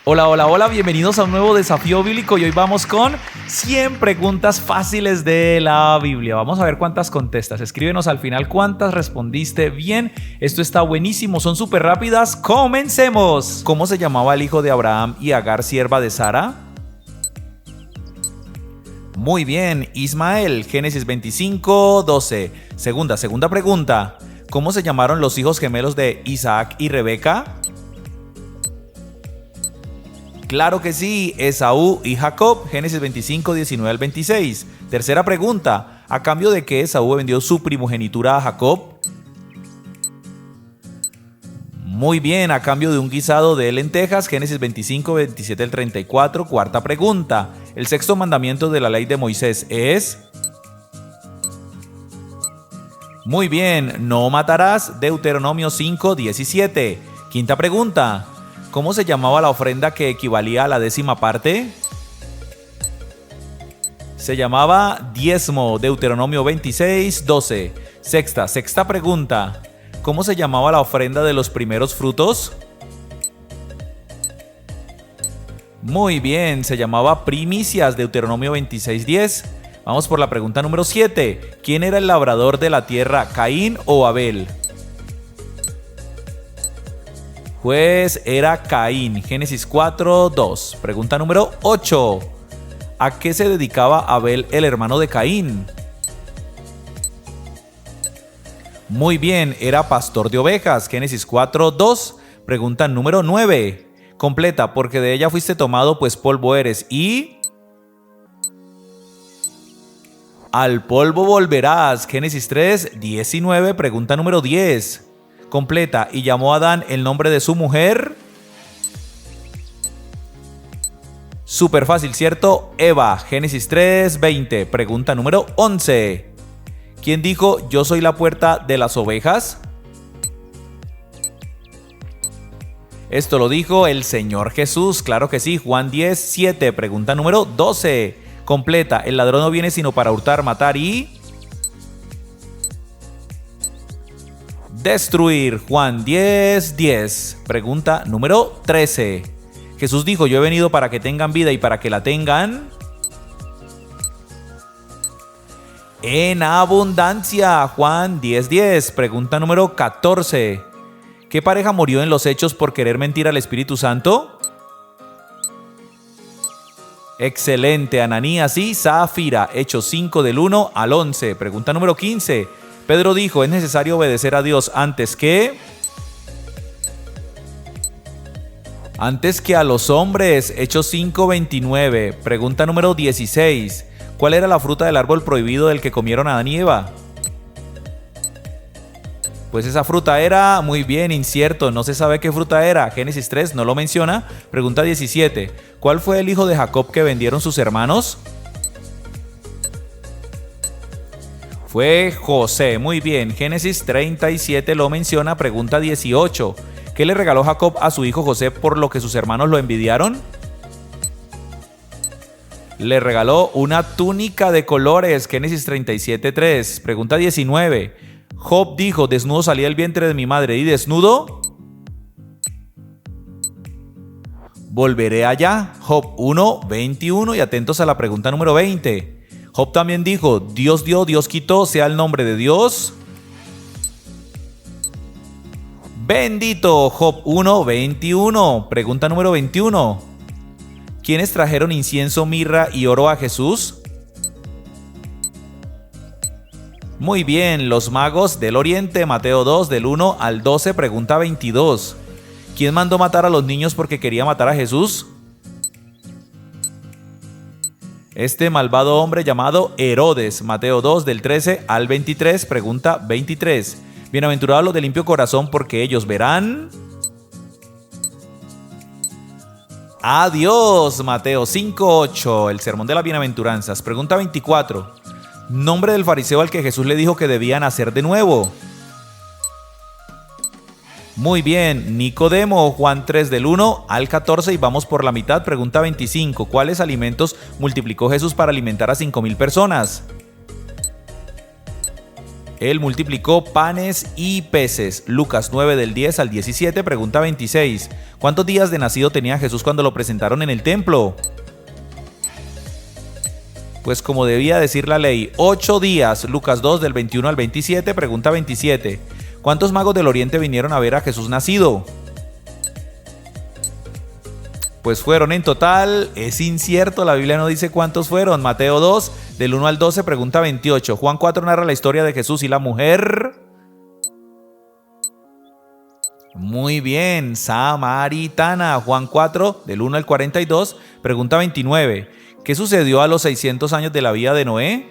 Hola, hola, hola, bienvenidos a un nuevo desafío bíblico y hoy vamos con 100 preguntas fáciles de la Biblia. Vamos a ver cuántas contestas. Escríbenos al final cuántas respondiste bien. Esto está buenísimo, son súper rápidas. ¡Comencemos! ¿Cómo se llamaba el hijo de Abraham y Agar, sierva de Sara? Muy bien, Ismael, Génesis 25, 12. Segunda pregunta. ¿Cómo se llamaron los hijos gemelos de Isaac y Rebeca? Claro que sí, Esaú y Jacob, Génesis 25, 19 al 26. Tercera pregunta, ¿a cambio de qué Esaú vendió su primogenitura a Jacob? Muy bien, a cambio de un guisado de lentejas, Génesis 25, 27 al 34. Cuarta pregunta, ¿el sexto mandamiento de la ley de Moisés es? Muy bien, no matarás, Deuteronomio 5, 17. Quinta pregunta, ¿cómo se llamaba la ofrenda que equivalía a la décima parte? Se llamaba diezmo, Deuteronomio 26, 12. Sexta pregunta. ¿Cómo se llamaba la ofrenda de los primeros frutos? Muy bien, se llamaba primicias, Deuteronomio 26, 10. Vamos por la pregunta número 7. ¿Quién era el labrador de la tierra, Caín o Abel? Pues era Caín, Génesis 4, 2. Pregunta número 8. ¿A qué se dedicaba Abel, el hermano de Caín? Muy bien, era pastor de ovejas, Génesis 4, 2. Pregunta número 9. Completa, porque de ella fuiste tomado, pues polvo eres, y al polvo volverás, Génesis 3, 19. Pregunta número 10. Completa, y llamó a Adán el nombre de su mujer. Súper fácil, ¿cierto? Eva, Génesis 3, 20. Pregunta número 11. ¿Quién dijo, yo soy la puerta de las ovejas? Esto lo dijo el Señor Jesús, claro que sí, Juan 10, 7. Pregunta número 12. Completa, el ladrón no viene sino para hurtar, matar y destruir, Juan 10, 10. Pregunta número 13. Jesús dijo, yo he venido para que tengan vida y para que la tengan en abundancia, Juan 10, 10. Pregunta número 14. ¿Qué pareja murió en los Hechos por querer mentir al Espíritu Santo? Excelente, Ananías y Zafira, Hechos 5 del 1 al 11. Pregunta número 15. Pedro dijo, es necesario obedecer a Dios antes que a los hombres, Hechos 5, 29. Pregunta número 16. ¿Cuál era la fruta del árbol prohibido del que comieron Adán y Eva? Pues esa fruta era, muy bien, incierto, no se sabe qué fruta era. Génesis 3 no lo menciona. Pregunta 17. ¿Cuál fue el hijo de Jacob que vendieron sus hermanos? Fue José, muy bien. Génesis 37 lo menciona. Pregunta 18. ¿Qué le regaló Jacob a su hijo José por lo que sus hermanos lo envidiaron? Le regaló una túnica de colores. Génesis 37, 3. Pregunta 19. Job dijo, desnudo salí del vientre de mi madre y desnudo volveré allá. Job 1, 21. Y atentos a la pregunta número 20. Job también dijo, Dios dio, Dios quitó, sea el nombre de Dios bendito. Job 1, 21. Pregunta número 21. ¿Quiénes trajeron incienso, mirra y oro a Jesús? Muy bien, los magos del oriente, Mateo 2 del 1 al 12. Pregunta 22. ¿Quién mandó matar a los niños porque quería matar a Jesús? Este malvado hombre llamado Herodes, Mateo 2 del 13 al 23. Pregunta 23. Bienaventurados los de limpio corazón porque ellos verán a Dios, Mateo 5, 8. El sermón de las bienaventuranzas. Pregunta 24. Nombre del fariseo al que Jesús le dijo que debía nacer de nuevo. Muy bien, Nicodemo, Juan 3 del 1 al 14 y vamos por la mitad. Pregunta 25. ¿Cuáles alimentos multiplicó Jesús para alimentar a 5,000 personas? Él multiplicó panes y peces. Lucas 9 del 10 al 17, pregunta 26. ¿Cuántos días de nacido tenía Jesús cuando lo presentaron en el templo? Pues como debía decir la ley, 8 días. Lucas 2 del 21 al 27, pregunta 27. ¿Cuántos magos del oriente vinieron a ver a Jesús nacido? Pues fueron en total, es incierto, la Biblia no dice cuántos fueron. Mateo 2, del 1 al 12, pregunta 28. Juan 4 narra la historia de Jesús y la mujer. Muy bien, samaritana. Juan 4, del 1 al 42, pregunta 29. ¿Qué sucedió a los 600 años de la vida de Noé?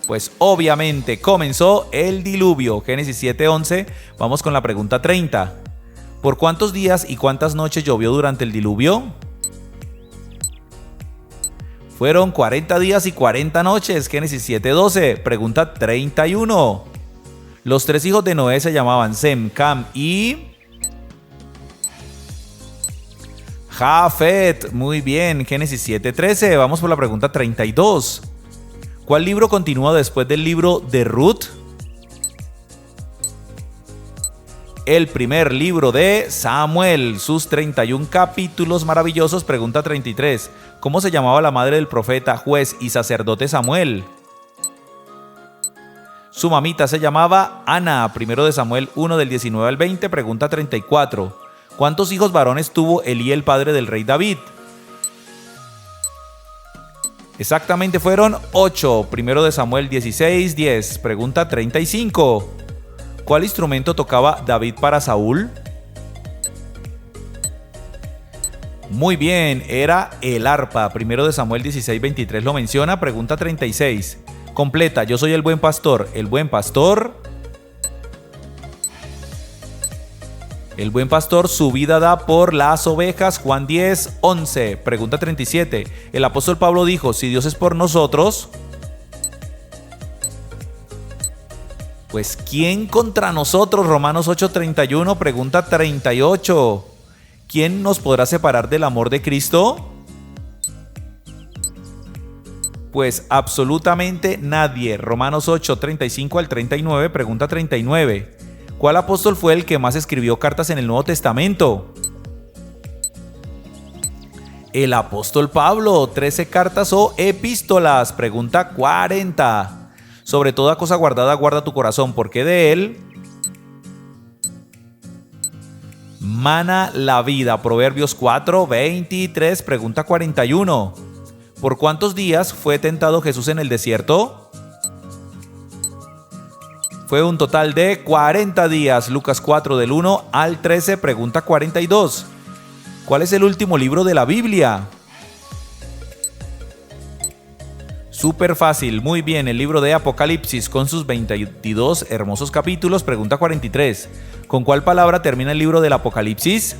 Pues obviamente comenzó el diluvio. Génesis 7:11. Vamos con la pregunta 30. ¿Por cuántos días y cuántas noches llovió durante el diluvio? Fueron 40 días y 40 noches. Génesis 7:12. Pregunta 31. Los 3 hijos de Noé se llamaban Sem, Cam y Jafet. Muy bien. Génesis 7:13. Vamos por la pregunta 32. ¿Cuál libro continúa después del libro de Ruth? El primer libro de Samuel, sus 31 capítulos maravillosos. Pregunta 33. ¿Cómo se llamaba la madre del profeta, juez y sacerdote Samuel? Su mamita se llamaba Ana. Primero de Samuel 1 del 19 al 20. Pregunta 34. ¿Cuántos hijos varones tuvo Elí, el padre del rey David? Exactamente fueron 8. Primero de Samuel 16:10. Pregunta 35. ¿Cuál instrumento tocaba David para Saúl? Muy bien, era el arpa. Primero de Samuel 16:23 lo menciona. Pregunta 36. Completa, yo soy el buen pastor. El buen pastor su vida da por las ovejas. Juan 10:11. Pregunta 37. El apóstol Pablo dijo, si Dios es por nosotros, pues ¿quién contra nosotros? Romanos 8:31. Pregunta 38. ¿Quién nos podrá separar del amor de Cristo? Pues absolutamente nadie. Romanos 8:35 al 39. Pregunta 39. ¿Cuál apóstol fue el que más escribió cartas en el Nuevo Testamento? El apóstol Pablo. 13 cartas o epístolas. Pregunta 40. Sobre toda cosa guardada, guarda tu corazón, porque de él mana la vida. Proverbios 4:23. Pregunta 41. ¿Por cuántos días fue tentado Jesús en el desierto? Fue un total de 40 días. Lucas 4 del 1 al 13. Pregunta 42. ¿Cuál es el último libro de la Biblia? Súper fácil, muy bien, el libro de Apocalipsis con sus 22 hermosos capítulos. Pregunta 43. ¿Con cuál palabra termina el libro del Apocalipsis?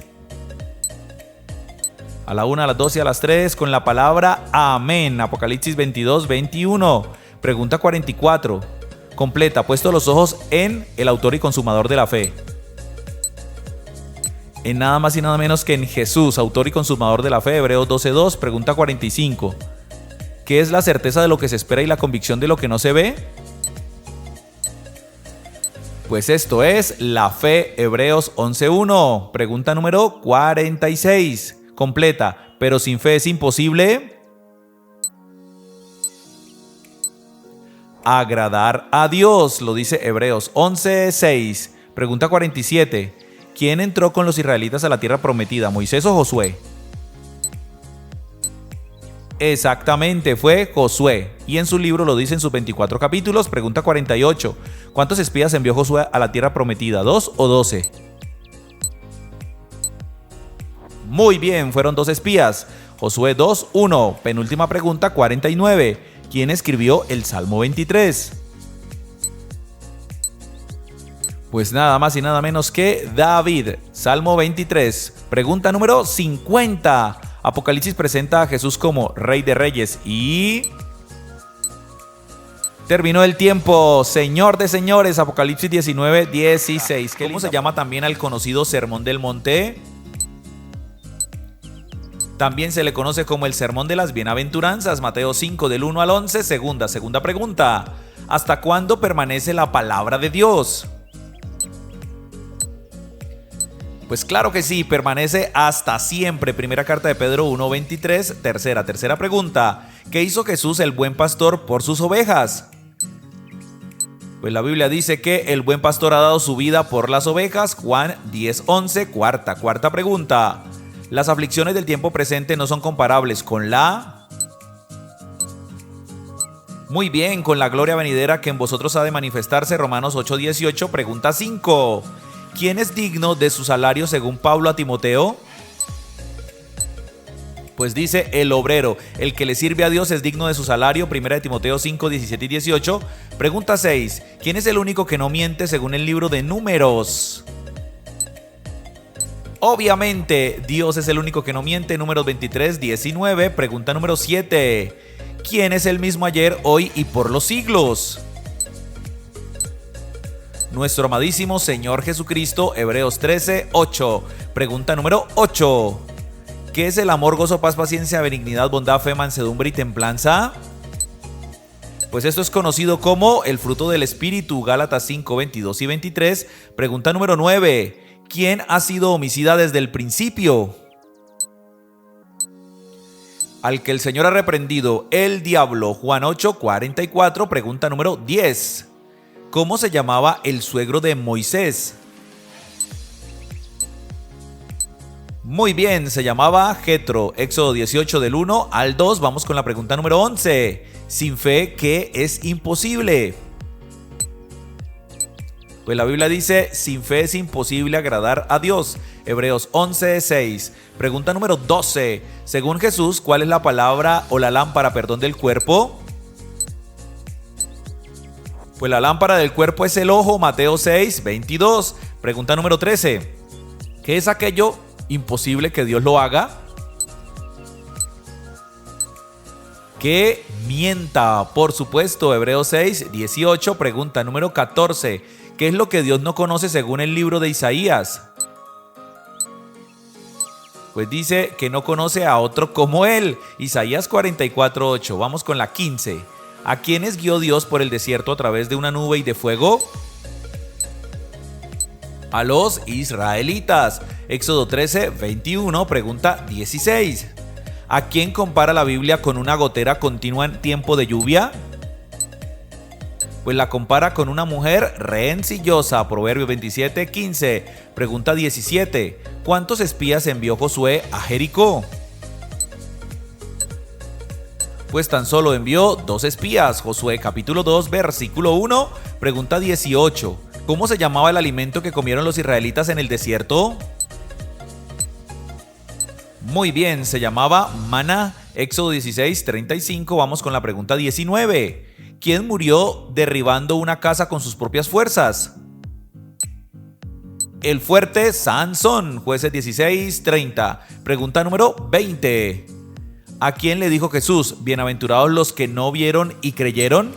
A la 1, a las 2 y a las 3 con la palabra amén. Apocalipsis 22:21. Pregunta 44. Completa, puesto los ojos en el autor y consumador de la fe. En nada más y nada menos que en Jesús, autor y consumador de la fe. Hebreos 12:2. Pregunta 45. ¿Qué es la certeza de lo que se espera y la convicción de lo que no se ve? Pues esto es la fe. Hebreos 11:1. Pregunta número 46. Completa. Pero sin fe es imposible agradar a Dios. Lo dice Hebreos 11:6. Pregunta 47. ¿Quién entró con los israelitas a la tierra prometida, Moisés o Josué? Exactamente, fue Josué. Y en su libro lo dice en sus 24 capítulos. Pregunta 48. ¿Cuántos espías envió Josué a la tierra prometida? ¿2 o 12? Muy bien, fueron 2 espías. Josué 2:1. Penúltima pregunta 49. ¿Quién escribió el Salmo 23? Pues nada más y nada menos que David. Salmo 23. Pregunta número 50. Apocalipsis presenta a Jesús como Rey de Reyes y terminó el tiempo. Señor de señores. Apocalipsis 19:16. ¿Cómo se llama también al conocido Sermón del Monte? También se le conoce como el Sermón de las Bienaventuranzas. Mateo 5 del 1 al 11. Segunda pregunta. ¿Hasta cuándo permanece la palabra de Dios? Pues claro que sí, permanece hasta siempre. Primera carta de Pedro 1:23. Tercera pregunta. ¿Qué hizo Jesús, el buen pastor, por sus ovejas? Pues la Biblia dice que el buen pastor ha dado su vida por las ovejas. Juan 10:11. Cuarta pregunta. Las aflicciones del tiempo presente no son comparables con la... Muy bien, con la gloria venidera que en vosotros ha de manifestarse. Romanos 8:18. Pregunta 5. ¿Quién es digno de su salario según Pablo a Timoteo? Pues dice el obrero, el que le sirve a Dios es digno de su salario. Primera de Timoteo 5:17 y 18. Pregunta 6. ¿Quién es el único que no miente según el libro de Números? Obviamente, Dios es el único que no miente. Números 23:19. Pregunta número 7. ¿Quién es el mismo ayer, hoy y por los siglos? Nuestro amadísimo Señor Jesucristo. Hebreos 13:8. Pregunta número 8. ¿Qué es el amor, gozo, paz, paciencia, benignidad, bondad, fe, mansedumbre y templanza? Pues esto es conocido como el fruto del Espíritu. Gálatas 5:22 y 23. Pregunta número 9. ¿Quién ha sido homicida desde el principio? Al que el Señor ha reprendido, el diablo. Juan 8:44. Pregunta número 10. ¿Cómo se llamaba el suegro de Moisés? Muy bien, se llamaba Jetro. Éxodo 18 del 1 al 2. Vamos con la pregunta número 11. Sin fe, ¿qué es imposible? Pues la Biblia dice, sin fe es imposible agradar a Dios. Hebreos 11:6. Pregunta número 12. Según Jesús, ¿cuál es la palabra o la lámpara, del cuerpo? Pues la lámpara del cuerpo es el ojo. Mateo 6:22. Pregunta número 13. ¿Qué es aquello imposible que Dios lo haga? Que mienta, por supuesto. Hebreos 6:18. Pregunta número 14. ¿Qué es lo que Dios no conoce según el libro de Isaías? Pues dice que no conoce a otro como él. Isaías 44:8. Vamos con la 15. ¿A quiénes guió Dios por el desierto a través de una nube y de fuego? A los israelitas. Éxodo 13:21. Pregunta 16. ¿A quién compara la Biblia con una gotera continua en tiempo de lluvia? Pues la compara con una mujer rencillosa. Proverbios 27:15. Pregunta 17. ¿Cuántos espías envió Josué a Jericó? Pues tan solo envió 2 espías. Josué capítulo 2 versículo 1. Pregunta 18. ¿Cómo se llamaba el alimento que comieron los israelitas en el desierto? Muy bien, se llamaba maná. Éxodo 16:35. Vamos con la pregunta 19. ¿Quién murió derribando una casa con sus propias fuerzas? El fuerte Sansón. Jueces 16:30. Pregunta número 20. ¿A quién le dijo Jesús, bienaventurados los que no vieron y creyeron?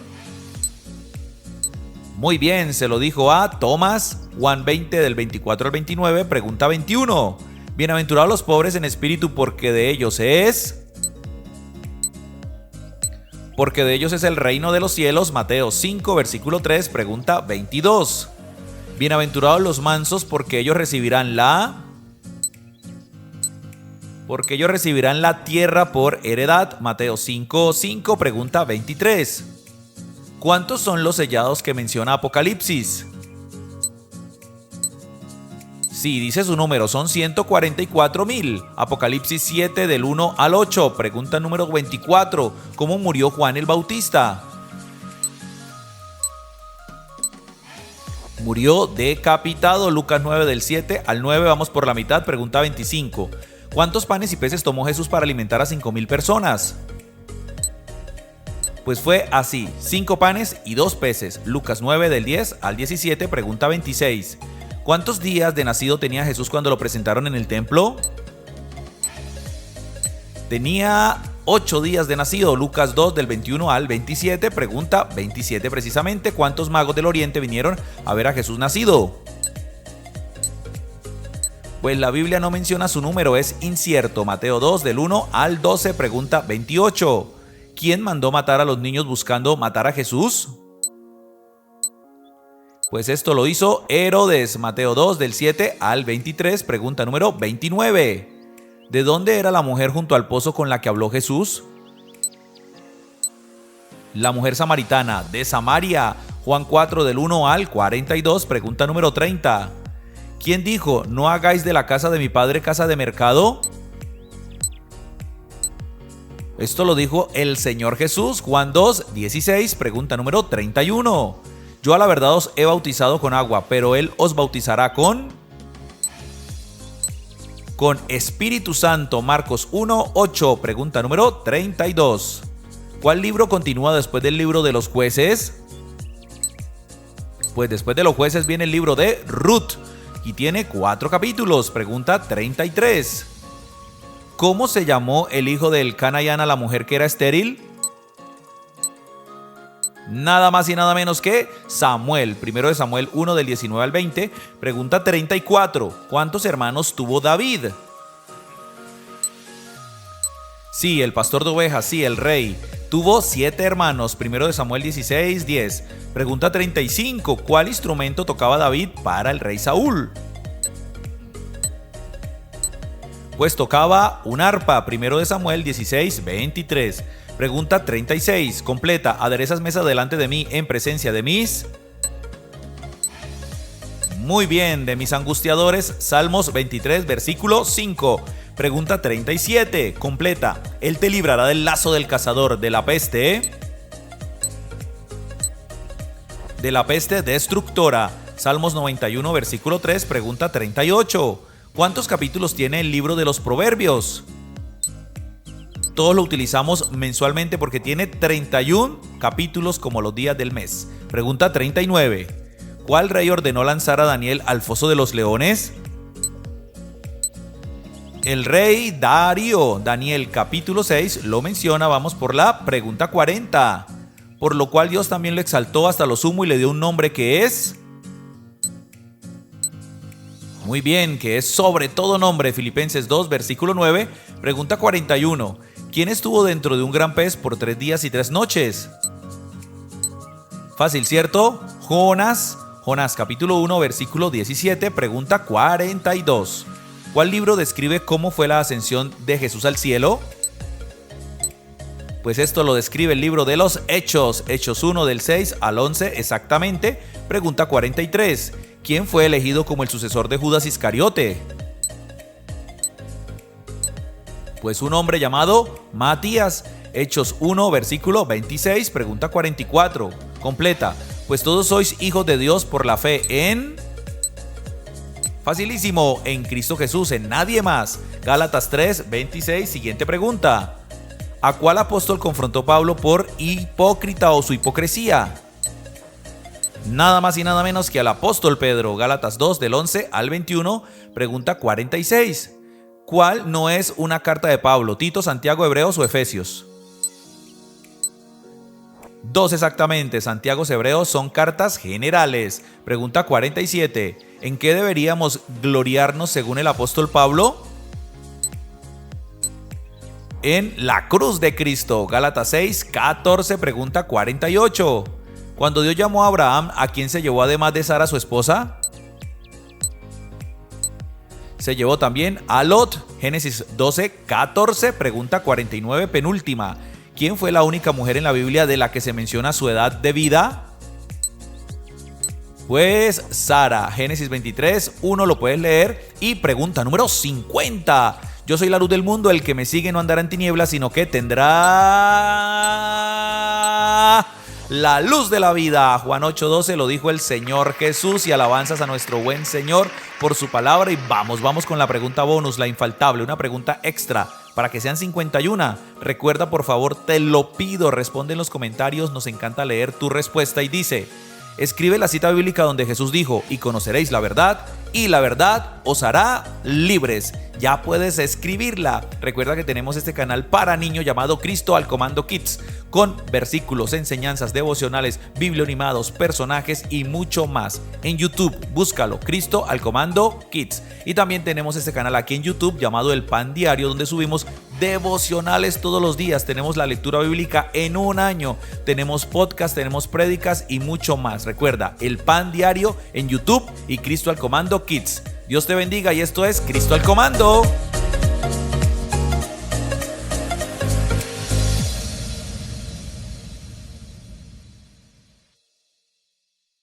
Muy bien, se lo dijo a Tomás. Juan 20 del 24 al 29. Pregunta 21. Bienaventurados los pobres en espíritu, porque de ellos es el reino de los cielos. Mateo 5 versículo 3. Pregunta 22. Bienaventurados los mansos, porque ellos recibirán la tierra por heredad. Mateo 5:5. Pregunta 23. ¿Cuántos son los sellados que menciona Apocalipsis? Sí, dice su número, son 144,000. Apocalipsis 7 del 1 al 8. Pregunta número 24. ¿Cómo murió Juan el Bautista? Murió decapitado. Lucas 9 del 7 al 9. Vamos por la mitad. Pregunta 25. ¿Cuántos panes y peces tomó Jesús para alimentar a 5,000 personas? Pues fue así, 5 panes y 2 peces. Lucas 9 del 10 al 17. Pregunta 26. ¿Cuántos días de nacido tenía Jesús cuando lo presentaron en el templo? Tenía 8 días de nacido. Lucas 2 del 21 al 27. Pregunta 27 precisamente. ¿Cuántos magos del oriente vinieron a ver a Jesús nacido? Pues la Biblia no menciona su número, es incierto. Mateo 2 del 1 al 12. Pregunta 28. ¿Quién mandó matar a los niños buscando matar a Jesús? Pues esto lo hizo Herodes. Mateo 2 del 7 al 23, pregunta número 29. ¿De dónde era la mujer junto al pozo con la que habló Jesús? La mujer samaritana, de Samaria. Juan 4 del 1 al 42, pregunta número 30. ¿Quién dijo, no hagáis de la casa de mi padre casa de mercado? Esto lo dijo el Señor Jesús. Juan 2, 16, pregunta número 31. Yo a la verdad os he bautizado con agua, pero Él os bautizará con Espíritu Santo. Marcos 1, 8, pregunta número 32. ¿Cuál libro continúa después del libro de los jueces? Pues después de los jueces viene el libro de Ruth y tiene 4 capítulos. Pregunta 33. ¿Cómo se llamó el hijo de Elcana y Ana, la mujer que era estéril? Nada más y nada menos que Samuel. Primero de Samuel 1 del 19 al 20. Pregunta 34. ¿Cuántos hermanos tuvo David? Sí, el pastor de ovejas, sí, el rey. Tuvo 7 hermanos. Primero de Samuel 16, 10. Pregunta 35. ¿Cuál instrumento tocaba David para el rey Saúl? Pues tocaba un arpa. Primero de Samuel 16, 23. Pregunta 36. Completa. ¿Aderezas mesa delante de mí en presencia de mis? Muy bien, de mis angustiadores. Salmos 23, versículo 5. Pregunta 37. Completa. Él te librará del lazo del cazador, de la peste. De la peste destructora. Salmos 91, versículo 3. Pregunta 38. ¿Cuántos capítulos tiene el libro de los Proverbios? Todos lo utilizamos mensualmente porque tiene 31 capítulos como los días del mes. Pregunta 39. ¿Cuál rey ordenó lanzar a Daniel al foso de los leones? El rey Darío. Daniel capítulo 6 lo menciona. Vamos por la pregunta 40. Por lo cual Dios también lo exaltó hasta lo sumo y le dio un nombre que es... Muy bien, que es sobre todo nombre. Filipenses 2, versículo 9. Pregunta 41. ¿Quién estuvo dentro de un gran pez por 3 días y 3 noches? Fácil, ¿cierto? Jonás. Jonás capítulo 1, versículo 17. Pregunta 42. ¿Cuál libro describe cómo fue la ascensión de Jesús al cielo? Pues esto lo describe el libro de los Hechos. Hechos 1 del 6 al 11 exactamente. Pregunta 43. ¿Quién fue elegido como el sucesor de Judas Iscariote? Pues un hombre llamado Matías. Hechos 1, versículo 26, pregunta 44. Completa. Pues todos sois hijos de Dios por la fe en... Facilísimo, en Cristo Jesús, en nadie más. Gálatas 3, 26, siguiente pregunta. ¿A cuál apóstol confrontó Pablo por hipócrita o su hipocresía? Nada más y nada menos que al apóstol Pedro. Gálatas 2, del 11 al 21, pregunta 46. ¿Cuál no es una carta de Pablo? ¿Tito, Santiago, Hebreos o Efesios? 2 exactamente. Santiago y Hebreos son cartas generales. Pregunta 47. ¿En qué deberíamos gloriarnos según el apóstol Pablo? En la cruz de Cristo. Gálatas 6, 14, pregunta 48. Cuando Dios llamó a Abraham, ¿a quién se llevó además de Sara, su esposa? Se llevó también a Lot. Génesis 12, 14, pregunta 49, penúltima. ¿Quién fue la única mujer en la Biblia de la que se menciona su edad de vida? Pues Sara. Génesis 23, 1 lo puedes leer. Y pregunta número 50. Yo soy la luz del mundo, el que me sigue no andará en tinieblas, sino que tendrá la luz de la vida. Juan 8:12 lo dijo el Señor Jesús, y alabanzas a nuestro buen Señor por su palabra. Y vamos con la pregunta bonus, la infaltable, una pregunta extra para que sean 51. Recuerda, por favor, te lo pido, responde en los comentarios, nos encanta leer tu respuesta. Y dice: escribe la cita bíblica donde Jesús dijo: y conoceréis la verdad, y la verdad os hará libres. Ya puedes escribirla. Recuerda que tenemos este canal para niños llamado Cristo al Comando Kids, con versículos, enseñanzas devocionales, biblioanimados, personajes y mucho más. En YouTube, búscalo, Cristo al Comando Kids. Y también tenemos este canal aquí en YouTube llamado El Pan Diario, donde subimos devocionales todos los días, tenemos la lectura bíblica en un año, tenemos podcast, tenemos prédicas y mucho más. Recuerda, El Pan Diario en YouTube y Cristo al Comando Kids. Dios te bendiga y esto es Cristo al Comando.